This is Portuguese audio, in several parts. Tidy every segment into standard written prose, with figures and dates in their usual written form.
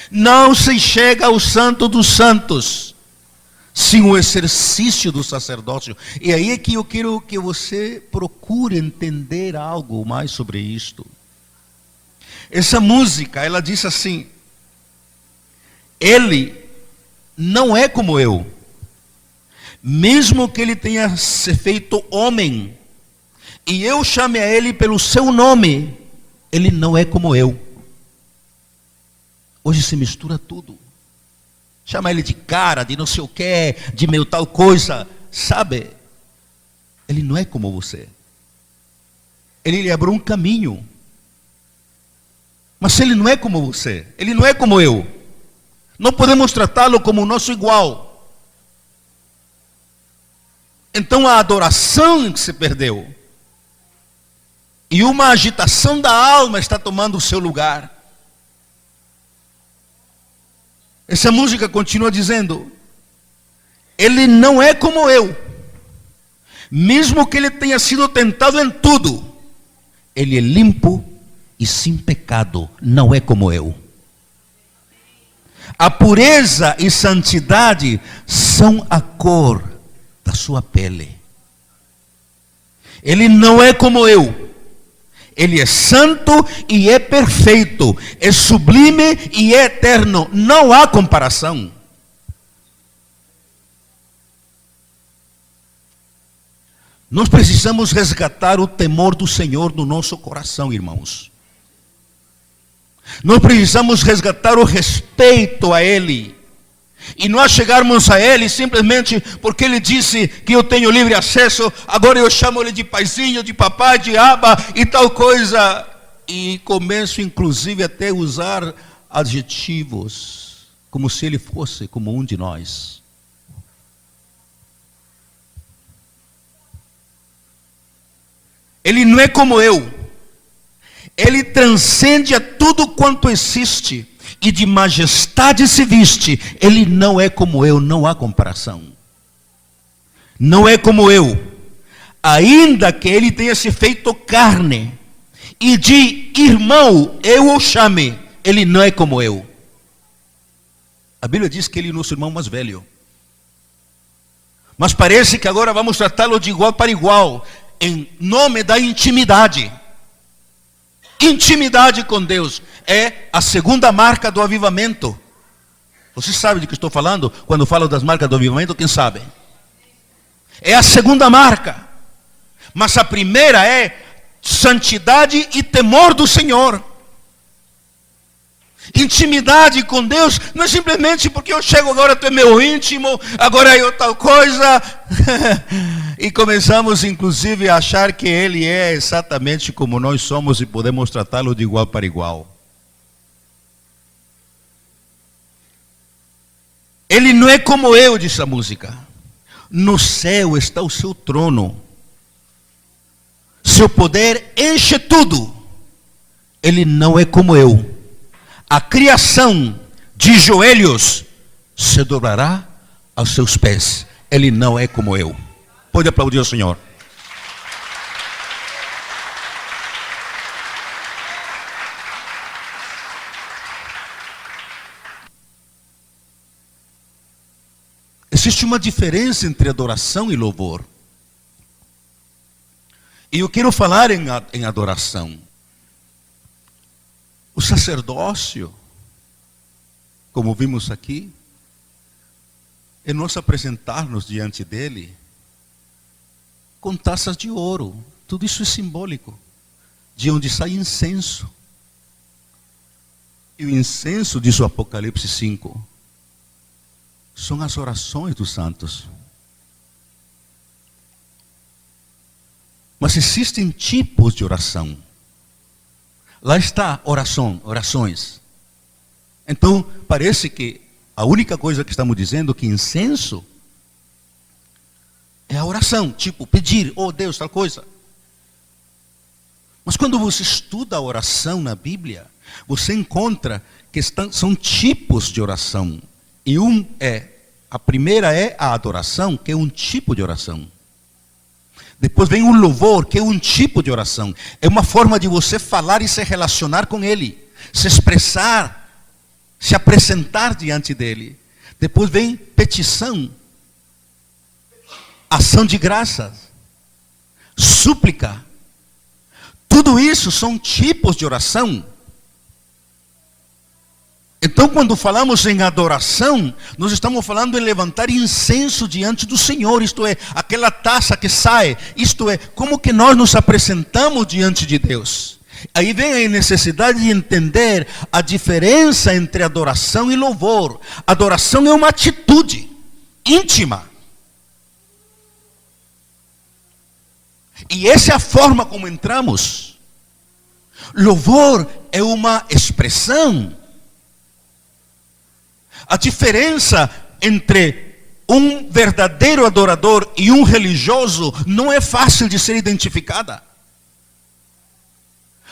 Não se chega ao Santo dos Santos sem o exercício do sacerdócio. E aí é que eu quero que você procure entender algo mais sobre isto. Essa música, ela diz assim: ele não é como eu. Mesmo que ele tenha se feito homem, e eu chame a ele pelo seu nome, ele não é como eu. Hoje se mistura tudo. Chama ele de cara, de não sei o que, de meu tal coisa. Sabe? Ele não é como você. Ele lhe abriu um caminho. Mas ele não é como você. Ele não é como eu. Não podemos tratá-lo como o nosso igual. Então a adoração se perdeu. E uma agitação da alma está tomando o seu lugar. Essa música continua dizendo: ele não é como eu. Mesmo que ele tenha sido tentado em tudo, ele é limpo e sem pecado. Não é como eu. A pureza e santidade são a cor da sua pele. Ele não é como eu. Ele é santo e é perfeito, é sublime e é eterno. Não há comparação. Nós precisamos resgatar o temor do Senhor no nosso coração, irmãos. Nós precisamos resgatar o respeito a Ele. E nós chegarmos a Ele simplesmente porque Ele disse que eu tenho livre acesso, agora eu chamo Ele de paizinho, de papai, de aba e tal coisa. E começo inclusive até a usar adjetivos, como se Ele fosse como um de nós. Ele não é como eu. Ele transcende a tudo quanto existe. E de majestade se viste. Ele não é como eu, não há comparação. Não é como eu. Ainda que ele tenha se feito carne, e de irmão eu o chame, ele não é como eu. A Bíblia diz que ele é nosso irmão mais velho. Mas parece que agora vamos tratá-lo de igual para igual, em nome da intimidade. Intimidade com Deus é a segunda marca do avivamento. Você sabe de que estou falando? Quando falo das marcas do avivamento, quem sabe? É a segunda marca. Mas a primeira é santidade e temor do Senhor. Intimidade com Deus não é simplesmente porque eu chego agora, tu é meu íntimo, agora eu tal coisa. E começamos inclusive a achar que Ele é exatamente como nós somos e podemos tratá-lo de igual para igual. Ele não é como eu, diz a música. No céu está o seu trono. Seu poder enche tudo. Ele não é como eu. A criação de joelhos se dobrará aos seus pés. Ele não é como eu. Pode aplaudir o Senhor. Existe uma diferença entre adoração e louvor. E eu quero falar em adoração. O sacerdócio, como vimos aqui, é nós apresentar-nos diante dele com taças de ouro. Tudo isso é simbólico, de onde sai incenso. E o incenso, diz o Apocalipse 5, são as orações dos santos. Mas existem tipos de oração. Lá está orações. Então, parece que a única coisa que estamos dizendo é que incenso é a oração, tipo pedir, oh Deus, tal coisa. Mas quando você estuda a oração na Bíblia, você encontra que são tipos de oração. E a primeira é a adoração, que é um tipo de oração. Depois vem o louvor, que é um tipo de oração. É uma forma de você falar e se relacionar com Ele, se expressar. se apresentar diante dele. Depois vem petição, ação de graças, súplica. Tudo isso são tipos de oração. Então, quando falamos em adoração, nós estamos falando em levantar incenso diante do Senhor, isto é, aquela taça que sai, isto é, como que nós nos apresentamos diante de Deus. Aí vem a necessidade de entender a diferença entre adoração e louvor. Adoração é uma atitude íntima. E essa é a forma como entramos. Louvor é uma expressão. A diferença entre um verdadeiro adorador e um religioso não é fácil de ser identificada.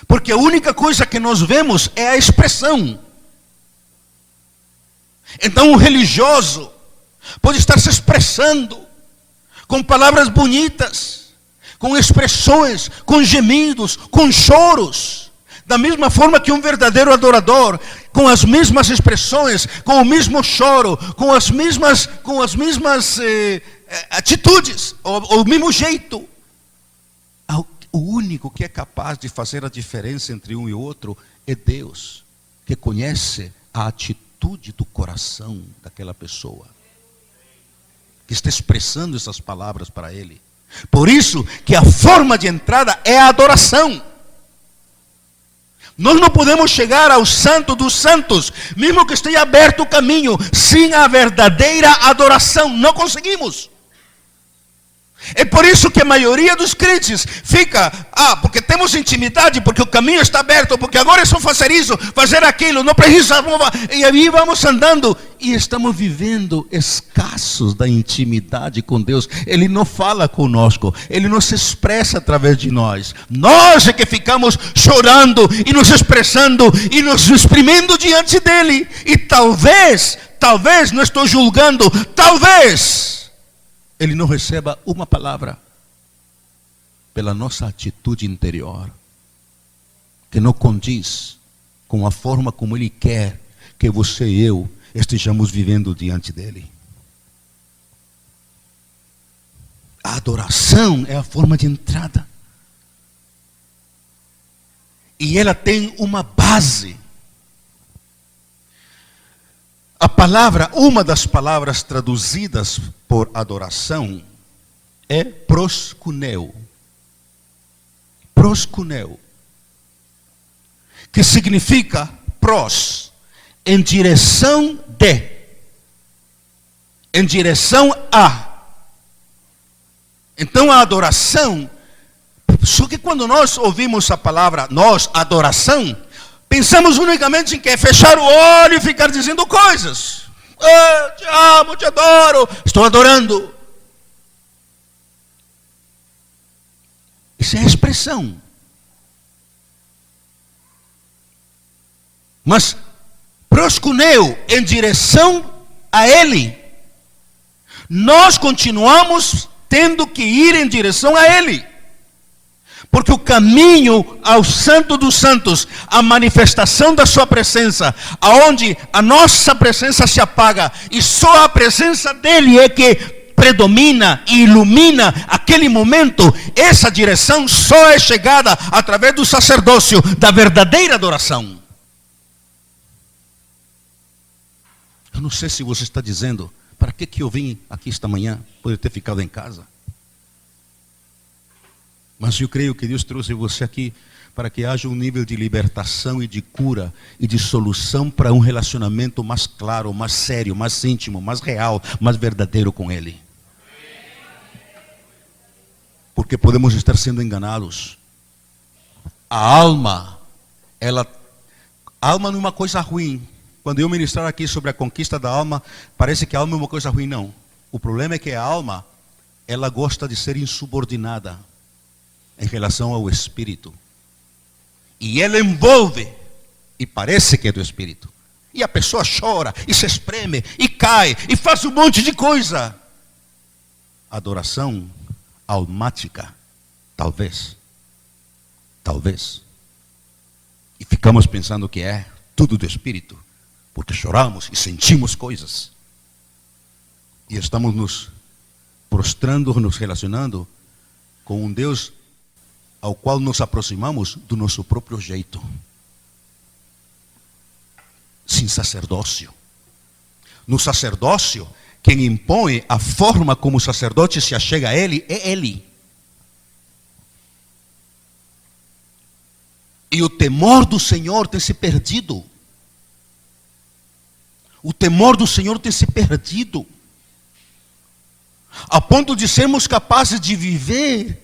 Porque a única coisa que nós vemos é a expressão. Então, um religioso pode estar se expressando com palavras bonitas, com expressões, com gemidos, com choros. Da mesma forma que um verdadeiro adorador, com as mesmas expressões, com o mesmo choro, com as mesmas atitudes, o mesmo jeito. O único que é capaz de fazer a diferença entre um e outro é Deus, que conhece a atitude do coração daquela pessoa, que está expressando essas palavras para Ele. Por isso que a forma de entrada é a adoração. Nós não podemos chegar ao santo dos santos, mesmo que esteja aberto o caminho, sem a verdadeira adoração. Não conseguimos. É por isso que a maioria dos crentes fica, porque temos intimidade, porque o caminho está aberto, porque agora é só fazer isso, fazer aquilo, não precisamos, e aí vamos andando, e estamos vivendo escassos da intimidade com Deus. Ele não fala conosco, Ele não se expressa através de nós. Nós é que ficamos chorando, e nos expressando, e nos exprimindo diante dEle, e talvez, não estou julgando, talvez Ele não receba uma palavra pela nossa atitude interior, que não condiz com a forma como Ele quer que você e eu estejamos vivendo diante dEle. A adoração é a forma de entrada. E ela tem uma base. A palavra, uma das palavras traduzidas por adoração é proskuneo. Proskuneo. Que significa pros, em direção de, em direção a. Então a adoração, só que quando nós ouvimos a palavra, adoração, pensamos unicamente em que? Fechar o olho e ficar dizendo coisas. Te amo, te adoro, estou adorando. Isso é a expressão. Mas proskuneo, em direção a Ele, nós continuamos tendo que ir em direção a Ele. Porque o caminho ao Santo dos Santos, a manifestação da sua presença, aonde a nossa presença se apaga, e só a presença dEle é que predomina e ilumina aquele momento, essa direção só é chegada através do sacerdócio, da verdadeira adoração. Eu não sei se você está dizendo, para que eu vim aqui esta manhã? Poderia ter ficado em casa. Mas eu creio que Deus trouxe você aqui para que haja um nível de libertação e de cura e de solução para um relacionamento mais claro, mais sério, mais íntimo, mais real, mais verdadeiro com Ele. Porque podemos estar sendo enganados. A alma não é uma coisa ruim. Quando eu ministrar aqui sobre a conquista da alma, parece que a alma é uma coisa ruim. Não. O problema é que a alma, ela gosta de ser insubordinada em relação ao Espírito. E ela envolve, e parece que é do Espírito. E a pessoa chora, e se espreme, e cai, e faz um monte de coisa. Adoração almática, talvez. E ficamos pensando que é tudo do Espírito. porque choramos e sentimos coisas. E estamos nos prostrando, nos relacionando com um Deus ao qual nos aproximamos do nosso próprio jeito. Sem sacerdócio. No sacerdócio, quem impõe a forma como o sacerdote se achega a ele é ele. E o temor do Senhor tem se perdido. O temor do Senhor tem se perdido. A ponto de sermos capazes de viver,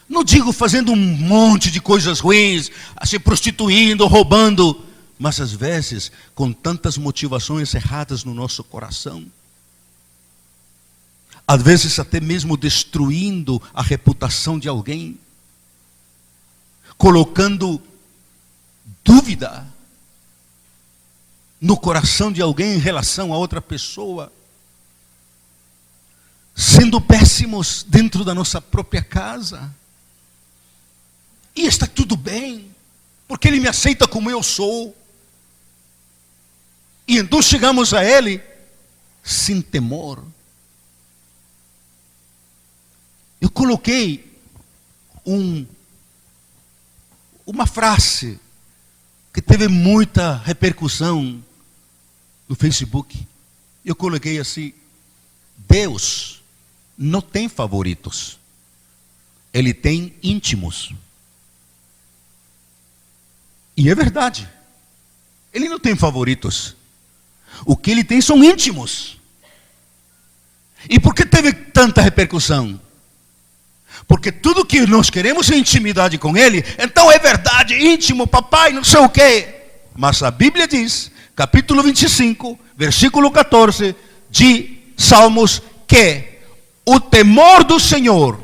não digo fazendo um monte de coisas ruins, se prostituindo, roubando, mas às vezes com tantas motivações erradas no nosso coração. Às vezes até mesmo destruindo a reputação de alguém, colocando dúvida no coração de alguém em relação a outra pessoa, sendo péssimos dentro da nossa própria casa. E está tudo bem, porque Ele me aceita como eu sou. E então chegamos a Ele sem temor. Eu coloquei uma frase que teve muita repercussão no Facebook. Eu coloquei assim: Deus não tem favoritos, Ele tem íntimos. E é verdade, Ele não tem favoritos. O que Ele tem são íntimos. E por que teve tanta repercussão? Porque tudo que nós queremos é intimidade com Ele. Então é verdade, íntimo, papai, não sei o quê. Mas a Bíblia diz, capítulo 25, versículo 14 de Salmos, que o temor do Senhor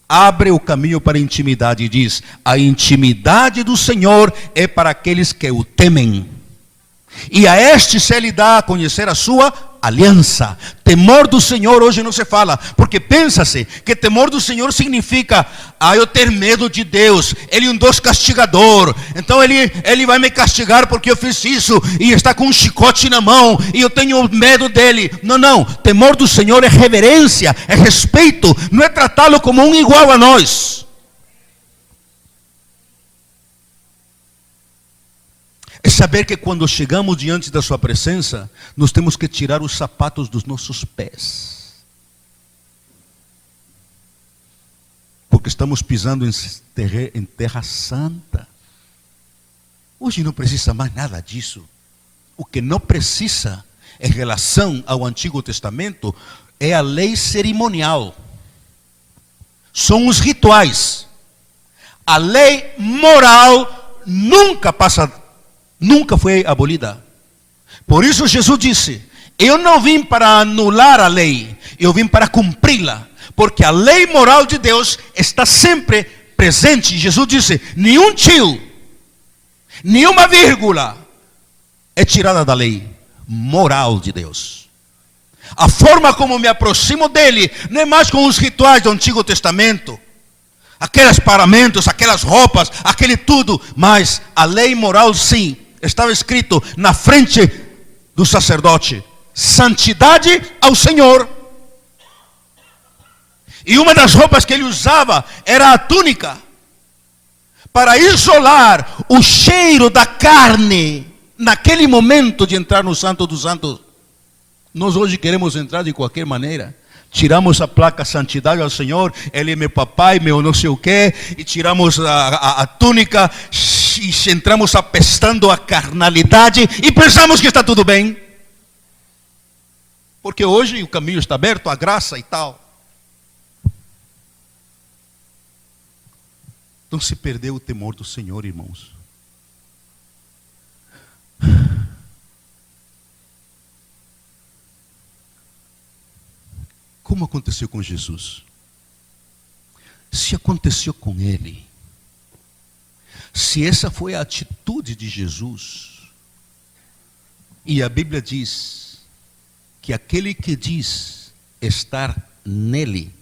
abre o caminho para a intimidade. E diz: a intimidade do Senhor é para aqueles que o temem. E a estes Ele dá a conhecer a sua aliança. Temor do Senhor hoje não se fala, porque pensa-se que temor do Senhor significa: eu ter medo de Deus, Ele é um Deus castigador, então ele vai me castigar porque eu fiz isso, e está com um chicote na mão, e eu tenho medo dele. Não, temor do Senhor é reverência, é respeito, não é tratá-lo como um igual a nós. É saber que quando chegamos diante da sua presença, nós temos que tirar os sapatos dos nossos pés. Porque estamos pisando em terra santa. Hoje não precisa mais nada disso. O que não precisa, em relação ao Antigo Testamento, é a lei cerimonial. São os rituais. A lei moral nunca foi abolida. Por isso Jesus disse: eu não vim para anular a lei, eu vim para cumpri-la. Porque a lei moral de Deus está sempre presente. Jesus disse: nenhum tio, nenhuma vírgula é tirada da lei moral de Deus. A forma como me aproximo dele não é mais com os rituais do Antigo Testamento, aqueles paramentos, aquelas roupas, aquele tudo, mas a lei moral sim. Estava escrito na frente do sacerdote: santidade ao Senhor. E uma das roupas que ele usava era a túnica, para isolar o cheiro da carne naquele momento de entrar no Santo dos Santos. Nós hoje queremos entrar de qualquer maneira. Tiramos a placa santidade ao Senhor, Ele é meu papai, meu não sei o quê, e tiramos a túnica, e entramos apestando a carnalidade, e pensamos que está tudo bem. Porque hoje o caminho está aberto, a graça e tal. Então se perdeu o temor do Senhor, irmãos. Como aconteceu com Jesus? Se aconteceu com Ele, se essa foi a atitude de Jesus, e a Bíblia diz que aquele que diz estar nele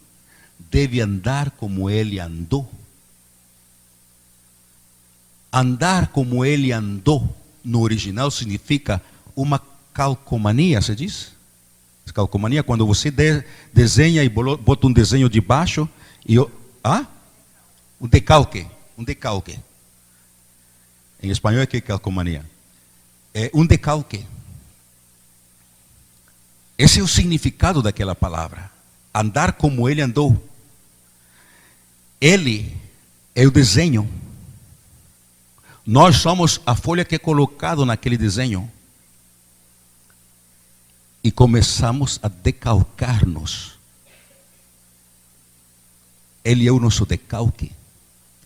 deve andar como Ele andou. Andar como Ele andou no original significa uma calcomania, se diz? Calcomania, quando você desenha e bota um desenho de baixo e um decalque. Em espanhol é que é calcomania. É um decalque. Esse é o significado daquela palavra. Andar como ele andou. Ele é o desenho. Nós somos a folha que é colocado naquele desenho. E começamos a decalcar-nos. Ele é o nosso decalque.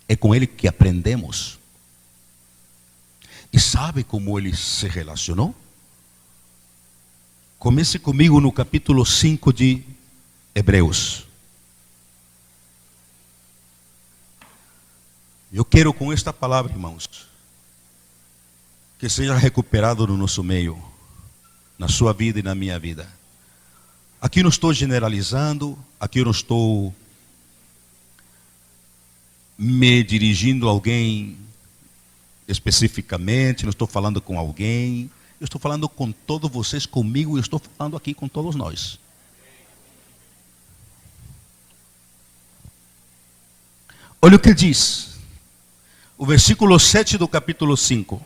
É com ele que aprendemos. E sabe como ele se relacionou? Comece comigo no capítulo 5 de Hebreus. Eu quero com esta palavra, irmãos, que seja recuperado no nosso meio, na sua vida e na minha vida. Aqui eu não estou generalizando, aqui eu não estou me dirigindo a alguém especificamente, não estou falando com alguém, eu estou falando com todos vocês, comigo, e eu estou falando aqui com todos nós. Olha o que diz, o versículo 7 do capítulo 5.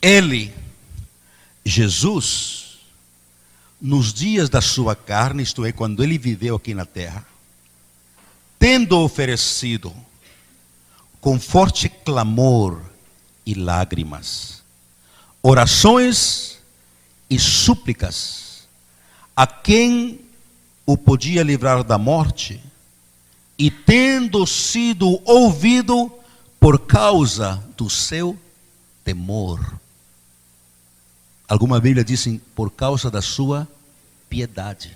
Ele, Jesus, nos dias da sua carne, isto é, quando ele viveu aqui na terra, tendo oferecido com forte clamor e lágrimas, orações e súplicas, a quem o podia livrar da morte, e tendo sido ouvido por causa do seu temor. Alguma Bíblia dizem por causa da sua piedade.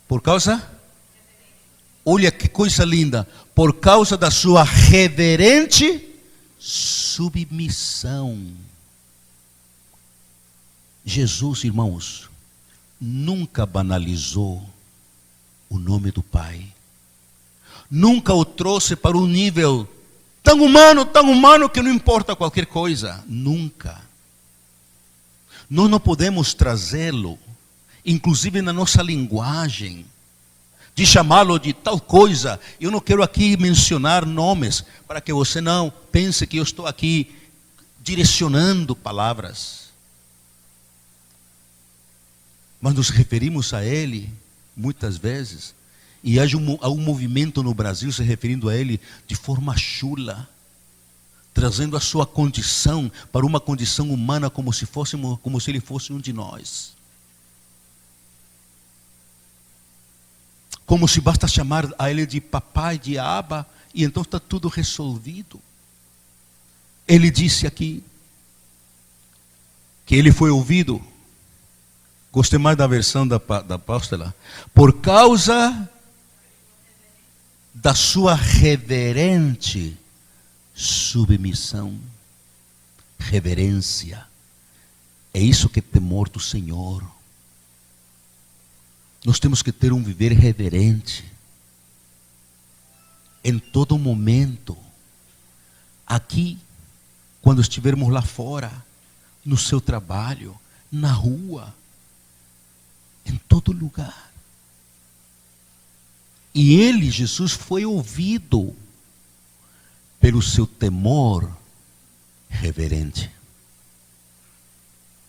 Por causa? Olha que coisa linda. Por causa da sua reverente submissão. Jesus, irmãos, nunca banalizou o nome do Pai. Nunca o trouxe para um nível tão humano que não importa qualquer coisa. Nunca. Nós não podemos trazê-lo, inclusive na nossa linguagem, de chamá-lo de tal coisa. Eu não quero aqui mencionar nomes, para que você não pense que eu estou aqui direcionando palavras. Mas nos referimos a ele, muitas vezes, e há um movimento no Brasil se referindo a ele de forma chula, trazendo a sua condição para uma condição humana como se ele fosse um de nós. Como se basta chamar a ele de papai, de Abba, e então está tudo resolvido. Ele disse aqui que ele foi ouvido, gostei mais da versão da apóstola, por causa da sua reverente submissão, reverência. É isso que é temor do Senhor. Nós temos que ter um viver reverente em todo momento. Aqui, quando estivermos lá fora, no seu trabalho, na rua, em todo lugar. E ele, Jesus, foi ouvido pelo seu temor reverente.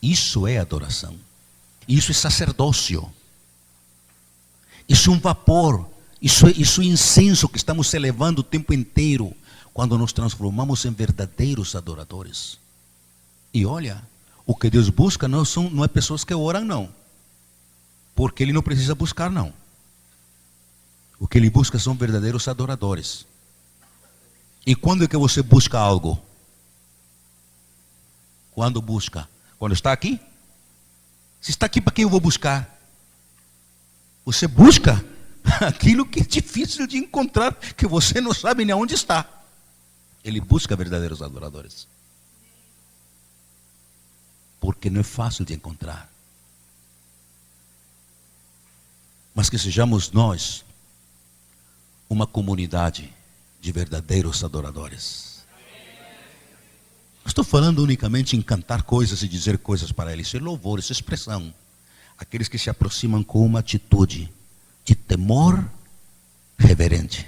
Isso é adoração. Isso é sacerdócio. Isso é um vapor. Isso é incenso que estamos elevando o tempo inteiro, quando nos transformamos em verdadeiros adoradores. E olha, o que Deus busca não é pessoas que oram, não. Porque Ele não precisa buscar, não. O que Ele busca são verdadeiros adoradores. E quando é que você busca algo? Quando busca? Quando está aqui? Se está aqui, para quem eu vou buscar? Você busca aquilo que é difícil de encontrar, que você não sabe nem onde está. Ele busca verdadeiros adoradores. porque não é fácil de encontrar. Mas que sejamos nós uma comunidade de verdadeiros adoradores. Não estou falando unicamente em cantar coisas e dizer coisas para Ele. Isso é louvor, isso é expressão. Aqueles que se aproximam com uma atitude de temor reverente,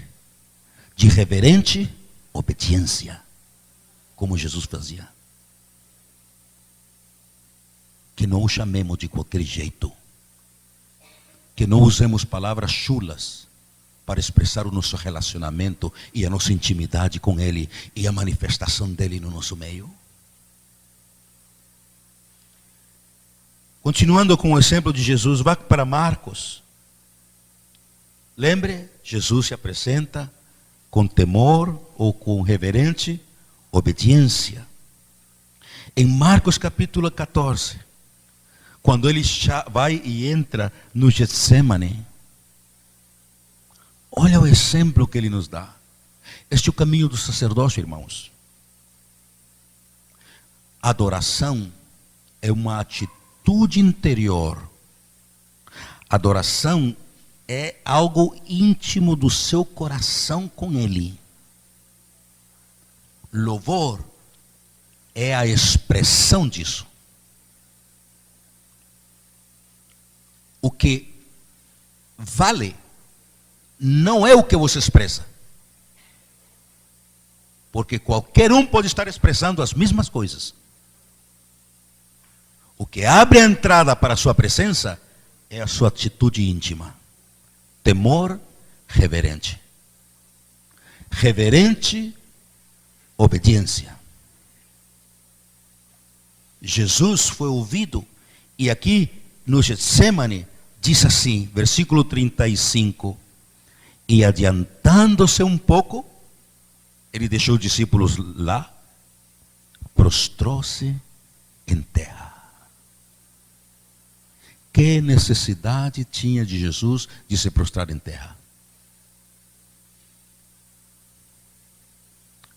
de reverente obediência, como Jesus fazia. Que não o chamemos de qualquer jeito, que não usemos palavras chulas para expressar o nosso relacionamento e a nossa intimidade com Ele e a manifestação dEle no nosso meio. Continuando com o exemplo de Jesus, vá para Marcos. Lembre, Jesus se apresenta com temor ou com reverente obediência. Em Marcos capítulo 14, quando ele vai e entra no Getsemane, olha o exemplo que ele nos dá. Este é o caminho do sacerdócio, irmãos. Adoração é uma atitude interior. Adoração é algo íntimo do seu coração com Ele. Louvor é a expressão disso. O que vale não é o que você expressa. Porque qualquer um pode estar expressando as mesmas coisas. O que abre a entrada para a sua presença é a sua atitude íntima. Temor reverente. Reverente obediência. Jesus foi ouvido, e aqui no Getsemane diz assim, versículo 35, e adiantando-se um pouco, ele deixou os discípulos lá, prostrou-se em terra. Que necessidade tinha de Jesus de se prostrar em terra?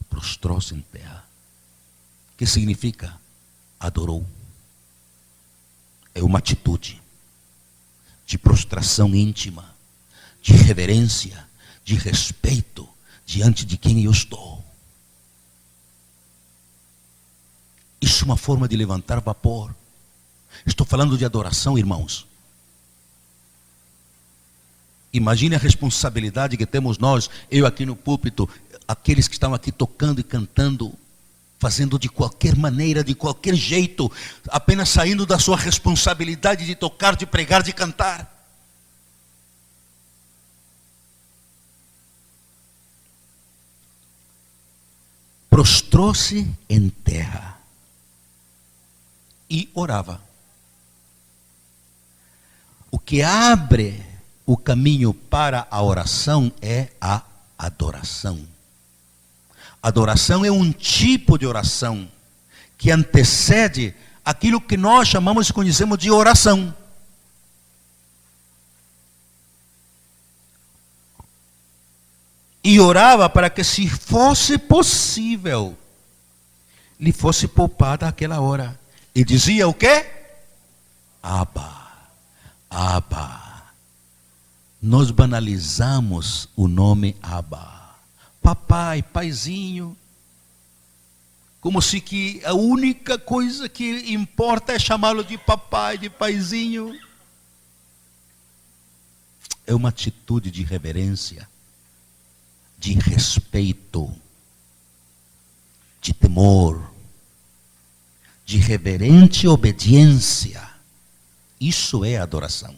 Prostrou-se em terra. Que significa? Adorou. É uma atitude de prostração íntima, de reverência, de respeito diante de quem eu estou. Isso é uma forma de levantar vapor. Estou falando de adoração, irmãos. Imagine a responsabilidade que temos nós, eu aqui no púlpito, aqueles que estão aqui tocando e cantando, fazendo de qualquer maneira, de qualquer jeito, apenas saindo da sua responsabilidade de tocar, de pregar, de cantar. Prostrou-se em terra e orava. O que abre o caminho para a oração é a adoração. Adoração é um tipo de oração que antecede aquilo que nós chamamos e conhecemos de oração. E orava para que, se fosse possível, lhe fosse poupada aquela hora. E dizia o quê? Abba. Abba. Nós banalizamos o nome Abba. Papai, paizinho. Como se que a única coisa que importa é chamá-lo de papai, de paizinho. É uma atitude de reverência, de respeito, de temor, de reverente obediência. Isso é adoração.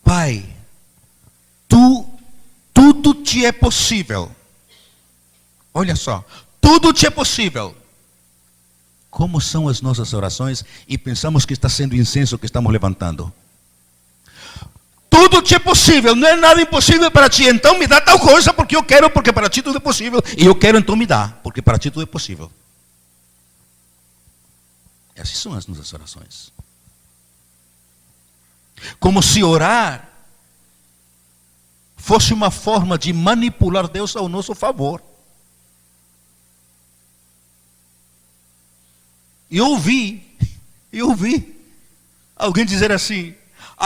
Pai, tudo te é possível. Olha só, tudo te é possível. Como são as nossas orações e pensamos que está sendo incenso que estamos levantando. Tudo te é possível, não é nada impossível para ti. Então me dá tal coisa porque eu quero, porque para ti tudo é possível. E eu quero, então me dá, porque para ti tudo é possível. Essas são as nossas orações. Como se orar fosse uma forma de manipular Deus ao nosso favor. E eu ouvi alguém dizer assim: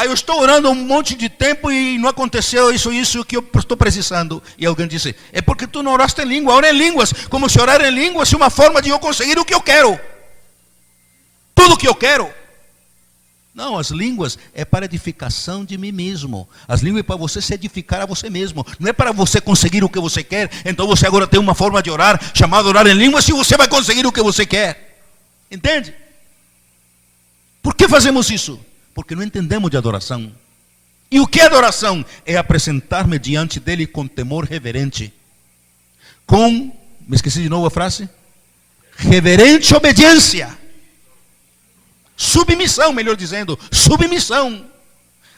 eu estou orando um monte de tempo e não aconteceu isso que eu estou precisando. E alguém disse: é porque tu não oraste em língua. Ora em línguas, como se orar em línguas é uma forma de eu conseguir o que eu quero. Tudo o que eu quero. Não, as línguas é para edificação de mim mesmo. As línguas é para você se edificar a você mesmo. Não é para você conseguir o que você quer. Então você agora tem uma forma de orar, chamada orar em línguas, e você vai conseguir o que você quer. Entende? Por que fazemos isso? Porque não entendemos de adoração. E o que é adoração? É apresentar-me diante dele com temor reverente. Me esqueci de novo a frase? Reverente obediência. Submissão, melhor dizendo, submissão.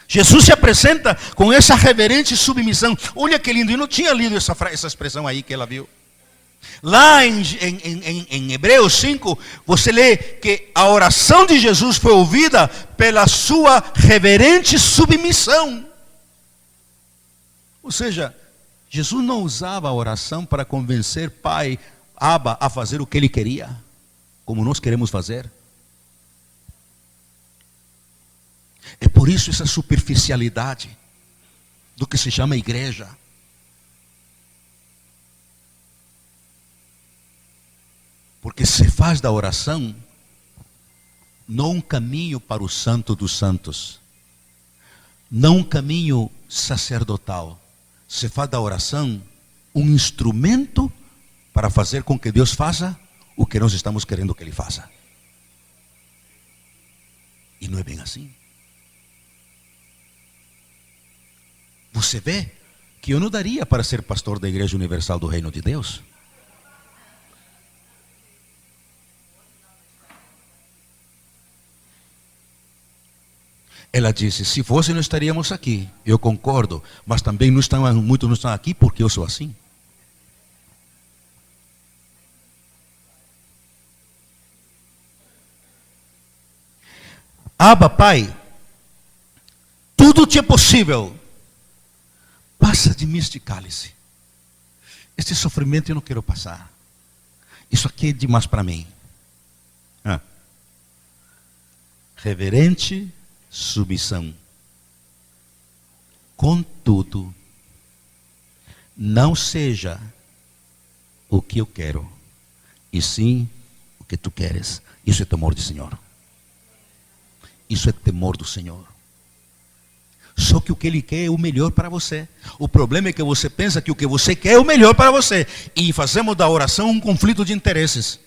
Jesus se apresenta com essa reverente submissão. Olha que lindo, eu não tinha lido essa expressão aí que ela viu. Lá em Hebreus 5, você lê que a oração de Jesus foi ouvida pela sua reverente submissão. Ou seja, Jesus não usava a oração para convencer Pai, Abba, a fazer o que ele queria, como nós queremos fazer. É por isso essa superficialidade do que se chama igreja. Porque se faz da oração não um caminho para o santo dos santos, não um caminho sacerdotal. Se faz da oração um instrumento para fazer com que Deus faça o que nós estamos querendo que Ele faça. E não é bem assim. Você vê que eu não daria para ser pastor da Igreja Universal do Reino de Deus. Ela disse: se fosse não estaríamos aqui. Eu concordo, mas também muitos não estão aqui porque eu sou assim. Abba, Pai, tudo te é possível. Passa de mim este cálice. Este sofrimento eu não quero passar. Isso aqui é demais para mim. Reverente submissão. Contudo, não seja o que eu quero, e sim o que tu queres. Isso é temor do Senhor. Isso é temor do Senhor. Só que o que Ele quer é o melhor para você. O problema é que você pensa que o que você quer é o melhor para você. E fazemos da oração um conflito de interesses.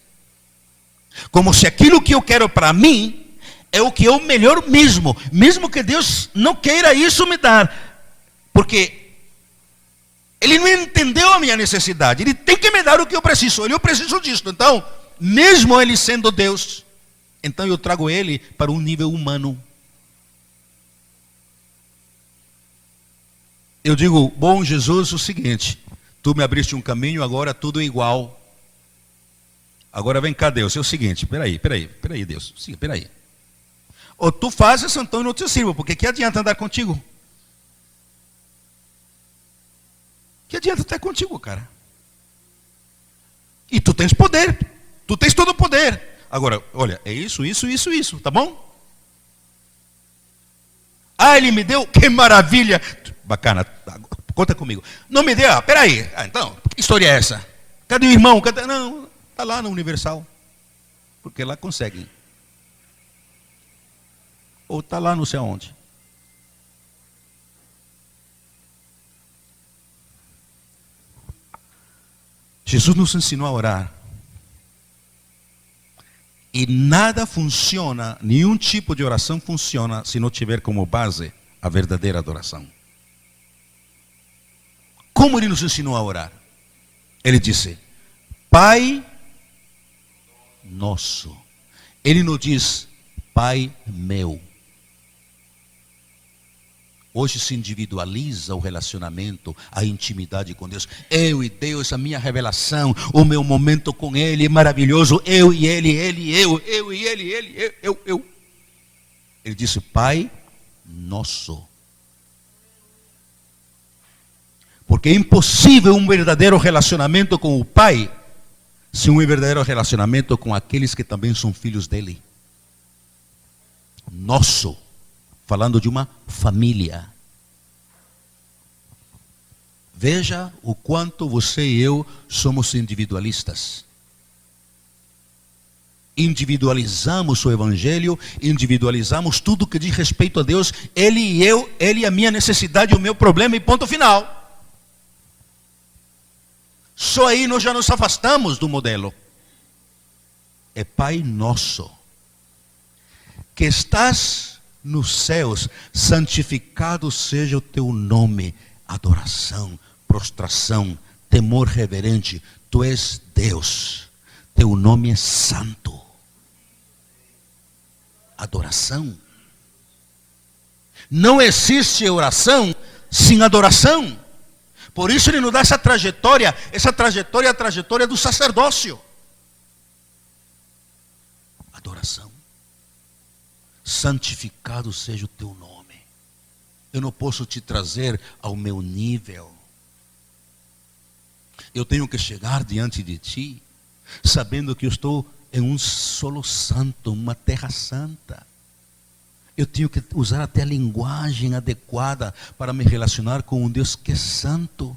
Como se aquilo que eu quero para mim é o que é o melhor mesmo. Mesmo que Deus não queira isso me dar. Porque Ele não entendeu a minha necessidade. Ele tem que me dar o que eu preciso. Eu preciso disso. Então, mesmo Ele sendo Deus, então eu trago Ele para um nível humano. Eu digo: bom Jesus, o seguinte, tu me abriste um caminho, agora tudo é igual. Agora vem cá, Deus, é o seguinte, peraí, Deus, peraí. Ou tu fazes, então eu não te sirvo, porque que adianta andar contigo? Que adianta estar contigo, cara? E tu tens poder, tu tens todo o poder. Agora, olha, é isso, tá bom? Ele me deu, que maravilha. Bacana, conta comigo. Não me deu, peraí. Então, que história é essa? Cadê o irmão? Não, está lá na Universal. Porque lá consegue. Ou está lá não sei aonde. Jesus nos ensinou a orar. E nada funciona, nenhum tipo de oração funciona se não tiver como base a verdadeira adoração. Como Ele nos ensinou a orar? Ele disse: Pai nosso. Ele não diz Pai meu. Hoje se individualiza o relacionamento, a intimidade com Deus. Eu e Deus, a minha revelação, o meu momento com Ele é maravilhoso. Eu e Ele, eu e Ele, eu. Ele disse Pai nosso. Porque é impossível um verdadeiro relacionamento com o Pai sem um verdadeiro relacionamento com aqueles que também são filhos dele. Nosso, falando de uma família. Veja o quanto você e eu somos individualistas. Individualizamos o Evangelho, individualizamos tudo que diz respeito a Deus, Ele e eu, Ele e a minha necessidade, o meu problema e ponto final. Só aí nós já nos afastamos do modelo. É Pai nosso, que estás nos céus, santificado seja o teu nome. Adoração, prostração, temor reverente. Tu és Deus, teu nome é santo. Adoração. Não existe oração sem adoração. Por isso ele nos dá essa trajetória é a trajetória do sacerdócio. Adoração. Santificado seja o teu nome. Eu não posso te trazer ao meu nível. Eu tenho que chegar diante de ti, sabendo que eu estou em um solo santo, uma terra santa. Eu tenho que usar até a linguagem adequada para me relacionar com um Deus que é santo,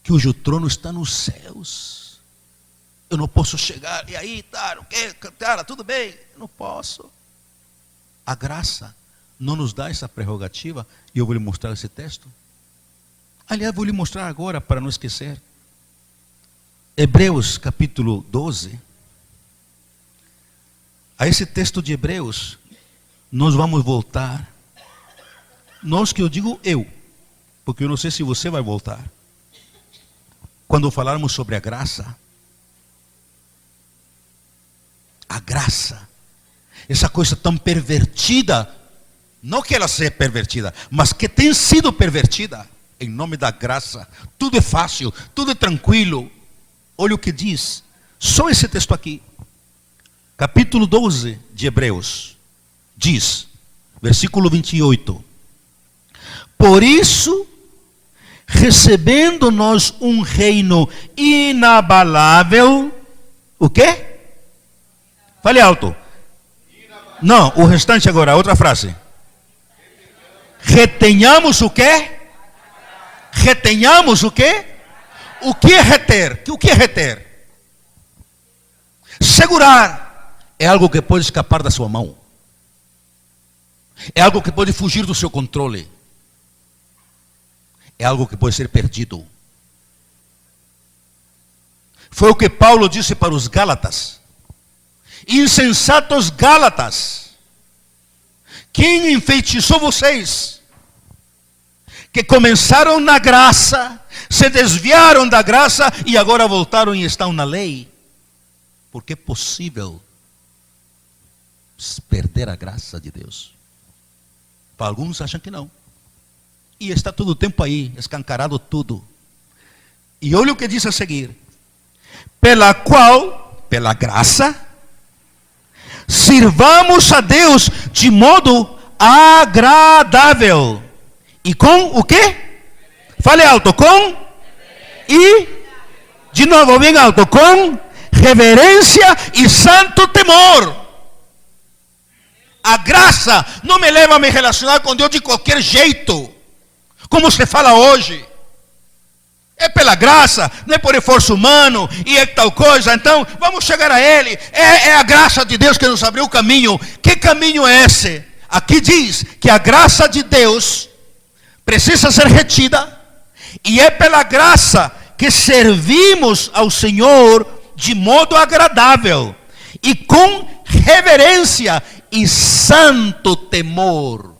cujo trono está nos céus. Eu não posso chegar, e aí, tá, o quê? Cara, tudo bem? Eu não posso. A graça não nos dá essa prerrogativa, e eu vou lhe mostrar esse texto. Aliás, vou lhe mostrar agora, para não esquecer. Hebreus capítulo 12. A esse texto de Hebreus, nós vamos voltar. Nós, que eu digo eu, porque eu não sei se você vai voltar. Quando falarmos sobre a graça, essa coisa tão pervertida, não que ela seja pervertida, mas que tem sido pervertida, em nome da graça. Tudo é fácil, tudo é tranquilo. Olha o que diz, só esse texto aqui, capítulo 12 de Hebreus, diz, versículo 28, por isso, recebendo nós um reino inabalável, o quê? Fale alto. Não, o restante agora, outra frase. Retenhamos o quê? Retenhamos o quê? O que é reter? O que é reter? Segurar é algo que pode escapar da sua mão. É algo que pode fugir do seu controle. É algo que pode ser perdido. Foi o que Paulo disse para os Gálatas. Insensatos Gálatas, quem enfeitiçou vocês? Que começaram na graça, se desviaram da graça e agora voltaram e estão na lei. Porque é possível perder a graça de Deus. Para alguns acham que não. E está todo o tempo aí, escancarado tudo. E olha o que diz a seguir. Pela qual, pela graça, sirvamos a Deus de modo agradável. E com o quê? Fale alto, com e de novo bem alto, com reverência e santo temor. A graça não me leva a me relacionar com Deus de qualquer jeito, como se fala hoje. É pela graça, não é por esforço humano, e é tal coisa, então vamos chegar a Ele. É a graça de Deus que nos abriu o caminho. Que caminho é esse? Aqui diz que a graça de Deus precisa ser retida, e é pela graça que servimos ao Senhor de modo agradável, e com reverência e santo temor.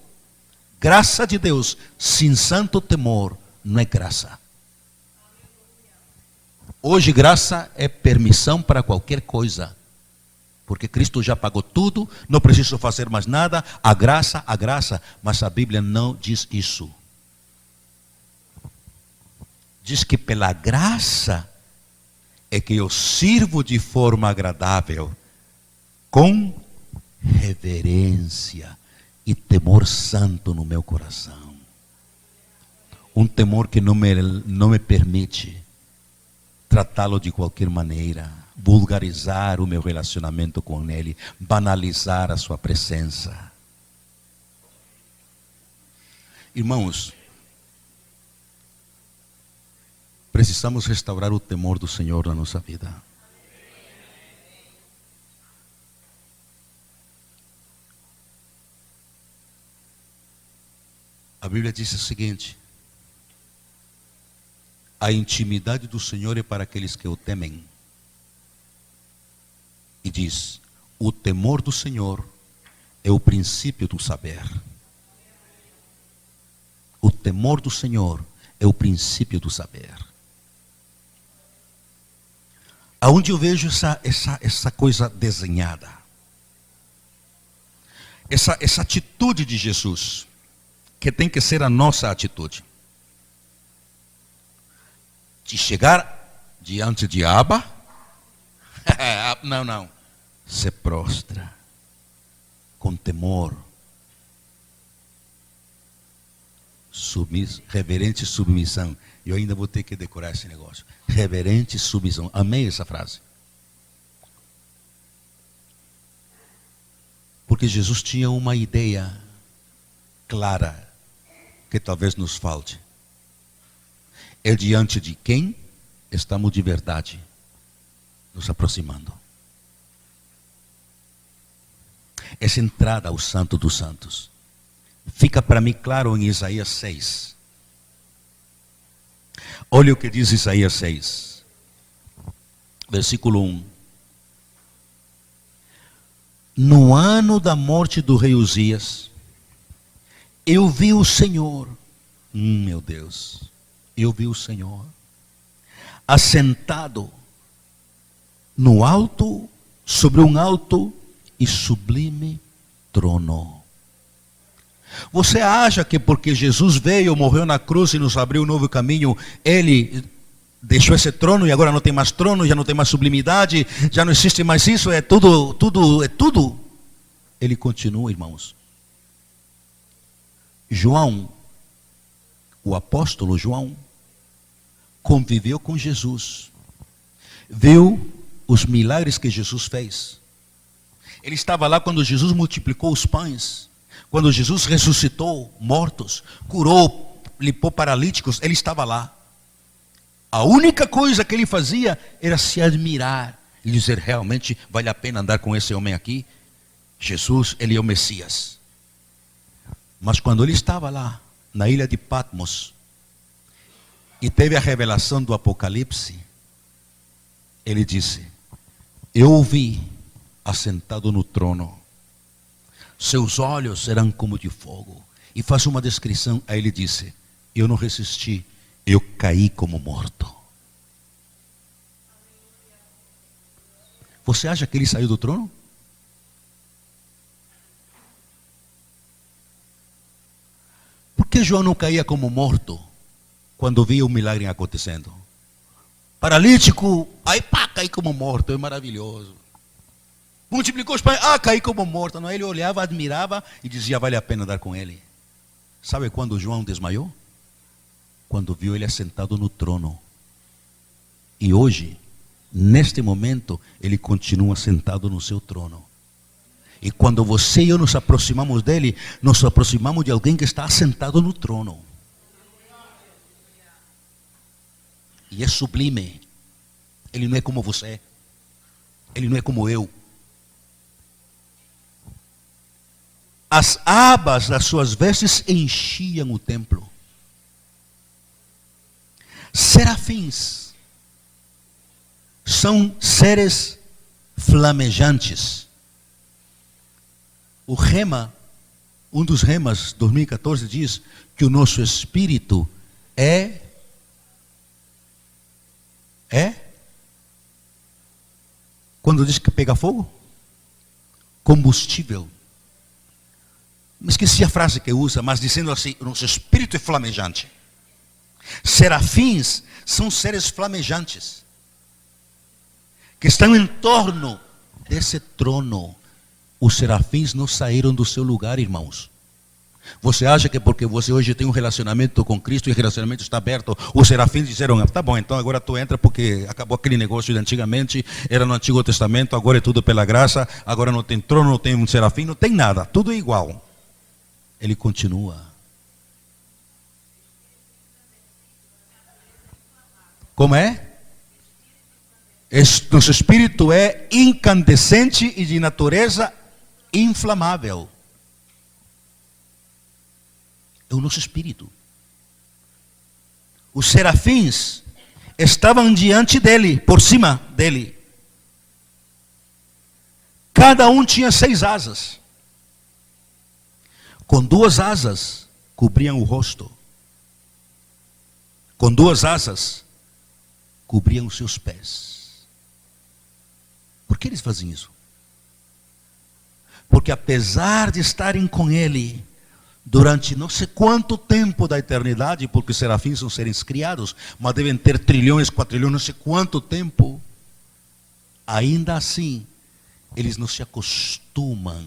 Graça de Deus sem santo temor não é graça. Hoje graça é permissão para qualquer coisa, porque Cristo já pagou tudo, não preciso fazer mais nada, a graça, mas a Bíblia não diz isso. Diz que pela graça é que eu sirvo de forma agradável, com reverência e temor santo no meu coração. Um temor que não me permite tratá-lo de qualquer maneira. vulgarizar o meu relacionamento com Ele, banalizar a sua presença. Irmãos, precisamos restaurar o temor do Senhor na nossa vida. A Bíblia diz o seguinte: a intimidade do Senhor é para aqueles que o temem. E diz: o temor do Senhor é o princípio do saber. O temor do Senhor é o princípio do saber. Aonde eu vejo essa coisa desenhada, essa atitude de Jesus, que tem que ser a nossa atitude, de chegar diante de Abba, não, se prostra com temor, reverente submissão. Eu ainda vou ter que decorar esse negócio. Reverente submissão. Amei essa frase. Porque Jesus tinha uma ideia clara, que talvez nos falte. É diante de quem estamos de verdade nos aproximando. Essa entrada ao Santo dos Santos fica para mim claro em Isaías 6. Olha o que diz Isaías 6, versículo 1. No ano da morte do rei Uzias, eu vi o Senhor, meu Deus, eu vi o Senhor assentado no alto, sobre um alto e sublime trono. Você acha que porque Jesus veio, morreu na cruz e nos abriu um novo caminho, Ele deixou esse trono e agora não tem mais trono, já não tem mais sublimidade, já não existe mais isso, é tudo? Ele continua, irmãos. João, o apóstolo João, conviveu com Jesus, viu os milagres que Jesus fez. Ele estava lá quando Jesus multiplicou os pães, quando Jesus ressuscitou mortos, curou, limpou paralíticos, ele estava lá. A única coisa que ele fazia era se admirar e dizer: realmente vale a pena andar com esse homem aqui. Jesus, ele é o Messias. Mas quando ele estava lá, na ilha de Patmos, e teve a revelação do Apocalipse, ele disse: eu o vi assentado no trono, seus olhos eram como de fogo. E faz uma descrição, aí ele disse: eu não resisti, eu caí como morto. Você acha que ele saiu do trono? Por que João não caía como morto quando via o milagre acontecendo? Paralítico, aí pá, caí como morto, é maravilhoso. Multiplicou os pães, caí como morto. Não, ele olhava, admirava e dizia: vale a pena andar com ele. Sabe quando João desmaiou? Quando viu ele assentado no trono. E hoje, neste momento, ele continua sentado no seu trono. E quando você e eu nos aproximamos dele, nos aproximamos de alguém que está assentado no trono. E é sublime. Ele não é como você. Ele não é como eu. As abas das suas vestes enchiam o templo. Serafins são seres flamejantes. O rema, um dos remas 2014 diz que o nosso espírito é quando diz que pega fogo, combustível. Me esqueci a frase que usa, mas dizendo assim: o nosso espírito é flamejante. Serafins são seres flamejantes que estão em torno desse trono. Os serafins não saíram do seu lugar, irmãos. Você acha que porque você hoje tem um relacionamento com Cristo e o relacionamento está aberto, os serafins disseram, tá bom, então agora tu entra porque acabou aquele negócio de antigamente, era no Antigo Testamento, agora é tudo pela graça, agora não tem trono, não tem um serafim, não tem nada, tudo é igual. Ele continua. Como é? Nosso espírito é incandescente e de natureza inflamável. É o nosso espírito. Os serafins estavam diante dele, por cima dele. Cada um tinha 6 asas. Com 2 asas cobriam o rosto. Com 2 asas cobriam os seus pés. Por que eles faziam isso? Porque apesar de estarem com ele durante não sei quanto tempo da eternidade, porque os serafins são seres criados, mas devem ter trilhões, quatrilhões, não sei quanto tempo, ainda assim, eles não se acostumam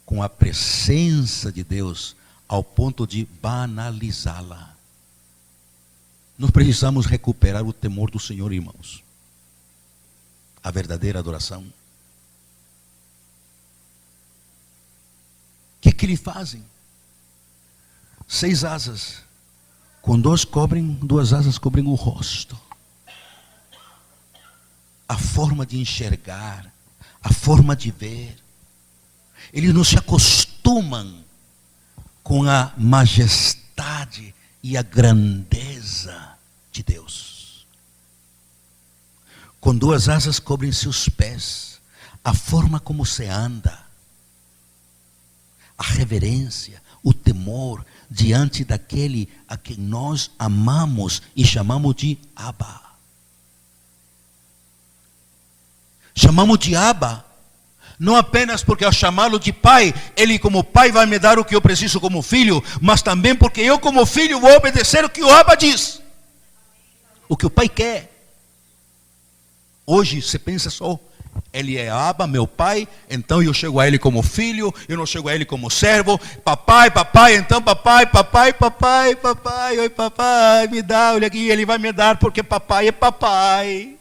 com a presença de Deus ao ponto de banalizá-la. Nós precisamos recuperar o temor do Senhor, irmãos. A verdadeira adoração. O que eles fazem? 6 asas. Com 2 asas cobrem o rosto. A forma de enxergar, a forma de ver. Eles não se acostumam com a majestade e a grandeza de Deus. Com 2 asas cobrem seus pés, a forma como se anda, a reverência, o temor diante daquele a quem nós amamos e chamamos de Abba. Chamamos de Abba, não apenas porque ao chamá-lo de pai, ele como pai vai me dar o que eu preciso como filho, mas também porque eu como filho vou obedecer o que o Abba diz, o que o pai quer. Hoje você pensa só, ele é Abba, meu pai, então eu chego a ele como filho, eu não chego a ele como servo. Papai, papai, então papai, papai, papai, papai, oi papai, me dá, olha aqui, ele vai me dar porque papai é papai.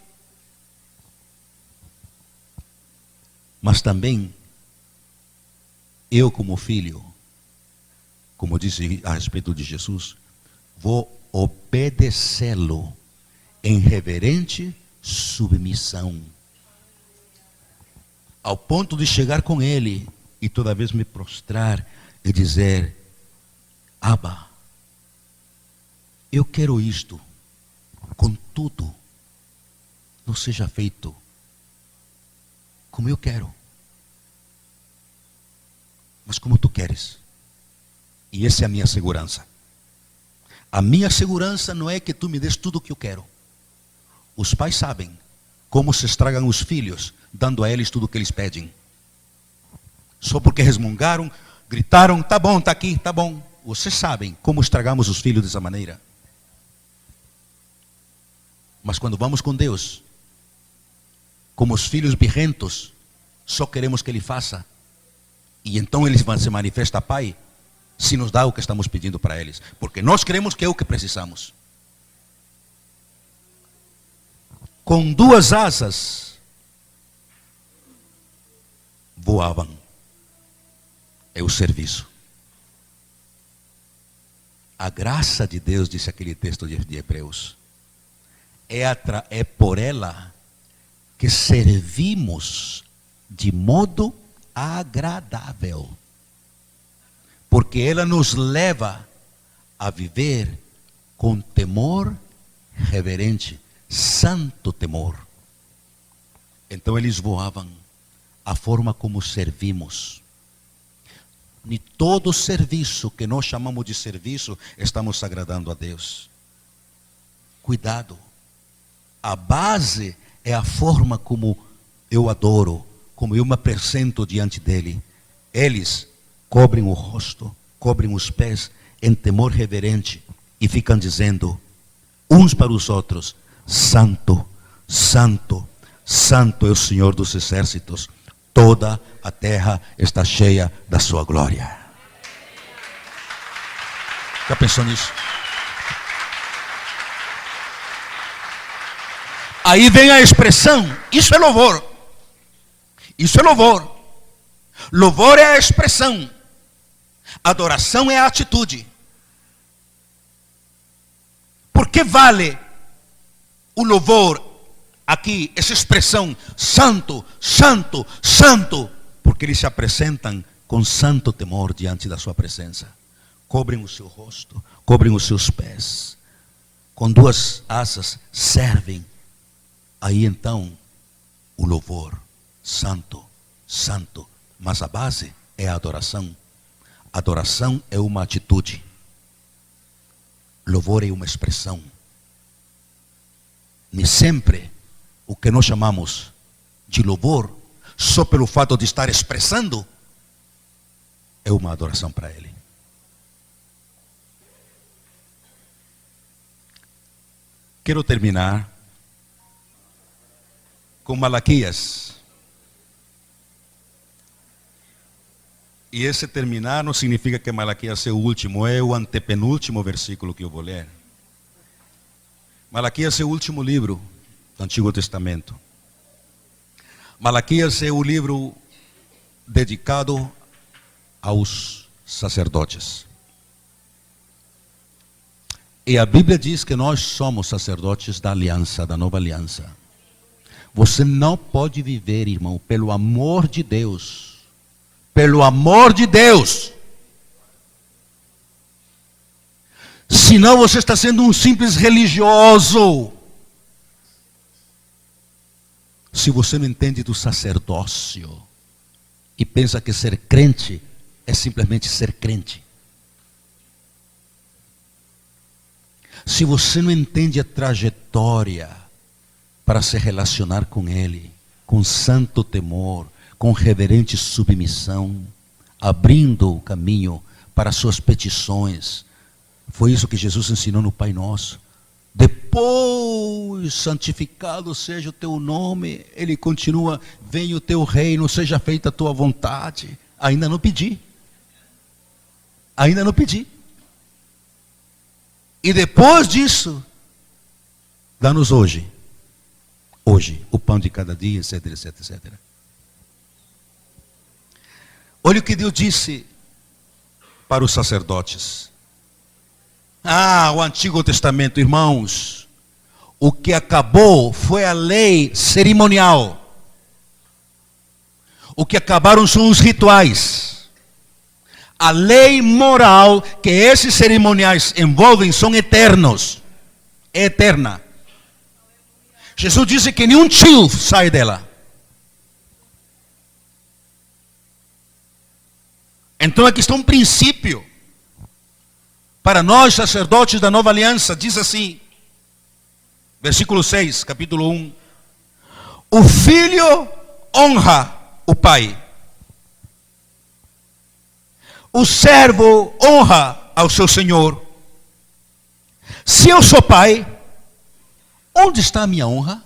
Mas também, eu como filho, como disse a respeito de Jesus, vou obedecê-lo em reverente submissão. Ao ponto de chegar com ele e toda vez me prostrar e dizer, Abba, eu quero isto, contudo, não seja feito como eu quero, mas como tu queres. E essa é a minha segurança. A minha segurança não é que tu me des tudo o que eu quero. Os pais sabem como se estragam os filhos, dando a eles tudo o que eles pedem. Só porque resmungaram, gritaram, tá bom, tá aqui, tá bom. Vocês sabem como estragamos os filhos dessa maneira. Mas quando vamos com Deus, como os filhos birrentos, só queremos que Ele faça. E então Ele se manifesta Pai, se nos dá o que estamos pedindo para eles. Porque nós queremos que é o que precisamos. Com 2 asas, voavam. É o serviço. A graça de Deus, disse aquele texto de Hebreus, é por ela que servimos de modo agradável. Porque ela nos leva a viver com temor reverente, santo temor. Então eles voavam, a forma como servimos. E todo serviço que nós chamamos de serviço, estamos agradando a Deus. Cuidado. A base é a forma como eu adoro, como eu me apresento diante dele. Eles cobrem o rosto, cobrem os pés em temor reverente e ficam dizendo uns para os outros, Santo, Santo, Santo é o Senhor dos exércitos, toda a terra está cheia da sua glória. Já pensou nisso? Aí vem a expressão, isso é louvor. Isso é louvor. Louvor é a expressão. Adoração é a atitude. Por que vale o louvor aqui, essa expressão, santo, santo, santo? Porque eles se apresentam com santo temor diante da sua presença. Cobrem o seu rosto, cobrem os seus pés. Com duas asas servem. Aí então, o louvor, santo, santo. Mas a base é a adoração. Adoração é uma atitude. Louvor é uma expressão. Nem sempre o que nós chamamos de louvor, só pelo fato de estar expressando, é uma adoração para Ele. Quero terminar com Malaquias. E esse terminar não significa que Malaquias é o último, é o antepenúltimo versículo que eu vou ler. Malaquias é o último livro do Antigo Testamento. Malaquias é o livro dedicado aos sacerdotes. E a Bíblia diz que nós somos sacerdotes da aliança, da nova aliança. Você não pode viver, irmão, pelo amor de Deus. Pelo amor de Deus. Senão você está sendo um simples religioso. Se você não entende do sacerdócio e pensa que ser crente é simplesmente ser crente. Se você não entende a trajetória para se relacionar com Ele, com santo temor, com reverente submissão, abrindo o caminho para suas petições. Foi isso que Jesus ensinou no Pai Nosso. Depois, santificado seja o teu nome, Ele continua, venha o teu reino, seja feita a tua vontade. Ainda não pedi. Ainda não pedi. E depois disso, dá-nos hoje, o pão de cada dia, etc, etc, etc. Olha o que Deus disse para os sacerdotes. O Antigo Testamento, irmãos, o que acabou foi a lei cerimonial. O que acabaram são os rituais. A lei moral que esses cerimoniais envolvem são eternos. É eterna. Jesus disse que nenhum tio sai dela. Então aqui está um princípio. Para nós, sacerdotes da nova aliança, diz assim, versículo 6, capítulo 1. O filho honra o pai. O servo honra ao seu senhor. Se eu sou pai, onde está a minha honra?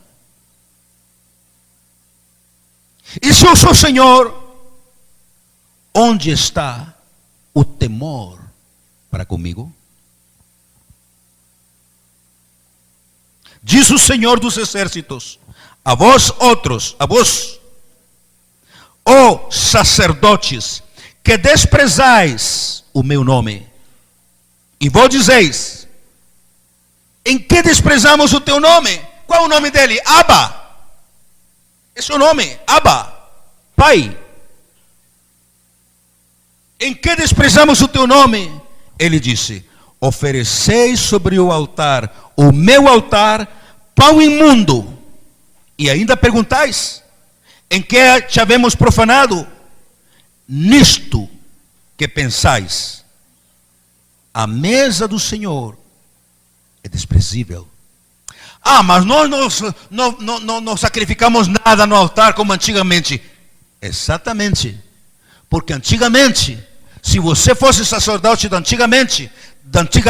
E se eu sou senhor, onde está o temor para comigo? Diz o Senhor dos exércitos, a vós outros, a vós, ó sacerdotes, que desprezais o meu nome, e vós dizeis, em que desprezamos o teu nome? Qual é o nome dele? Abba. Esse é o nome, Abba, Pai. Em que desprezamos o teu nome? Ele disse, ofereceis sobre o meu altar, pão imundo. E ainda perguntais, em que te havemos profanado? Nisto que pensais, a mesa do Senhor é desprezível. Mas nós não sacrificamos nada no altar como antigamente. Exatamente. Porque antigamente, se você fosse sacerdote da antiga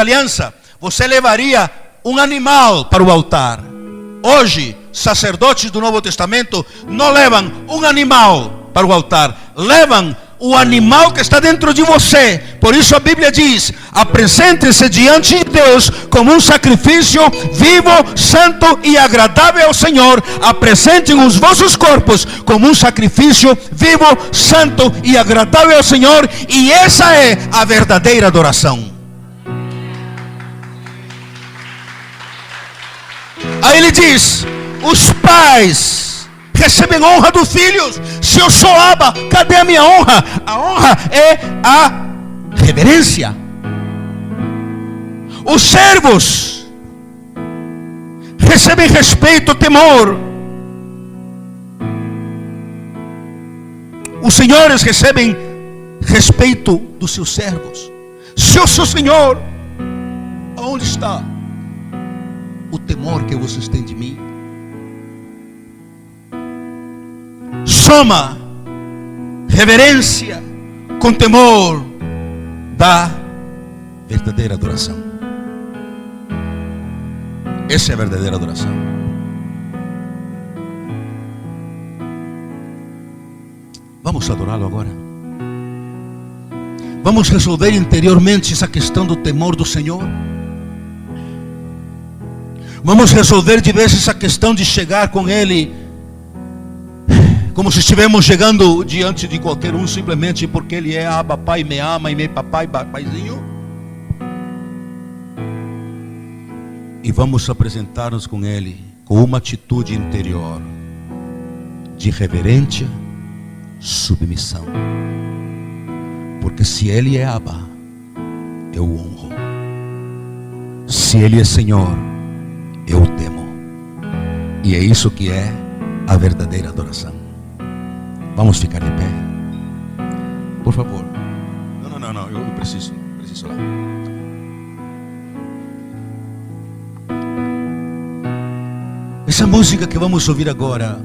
aliança, você levaria um animal para o altar. Hoje, sacerdotes do Novo Testamento não levam um animal para o altar, levam o animal que está dentro de você. Por isso a Bíblia diz: apresente-se diante de Deus como um sacrifício vivo, santo e agradável ao Senhor. Apresentem os vossos corpos como um sacrifício vivo, santo e agradável ao Senhor. E essa é a verdadeira adoração. Aí ele diz: os pais recebem honra dos filhos. Se eu sou Abba, cadê a minha honra? A honra é a reverência. Os servos recebem respeito, temor. Os senhores recebem respeito dos seus servos. Se eu sou Senhor, aonde está o temor que vocês têm de mim? Soma reverência com temor da verdadeira adoração. Essa é a verdadeira adoração. Vamos adorá-lo agora. Vamos resolver interiormente essa questão do temor do Senhor. Vamos resolver de vez essa questão de chegar com Ele como se estivéssemos chegando diante de qualquer um, simplesmente porque Ele é Abba, Pai, me ama, e meu papai, paizinho. E vamos apresentar-nos com Ele com uma atitude interior de reverência, submissão. Porque se Ele é Abba, eu o honro. Se Ele é Senhor, eu o temo. E é isso que é a verdadeira adoração. Vamos ficar de pé, por favor. Não, eu preciso lá. Essa música que vamos ouvir agora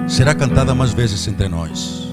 será cantada mais vezes entre nós.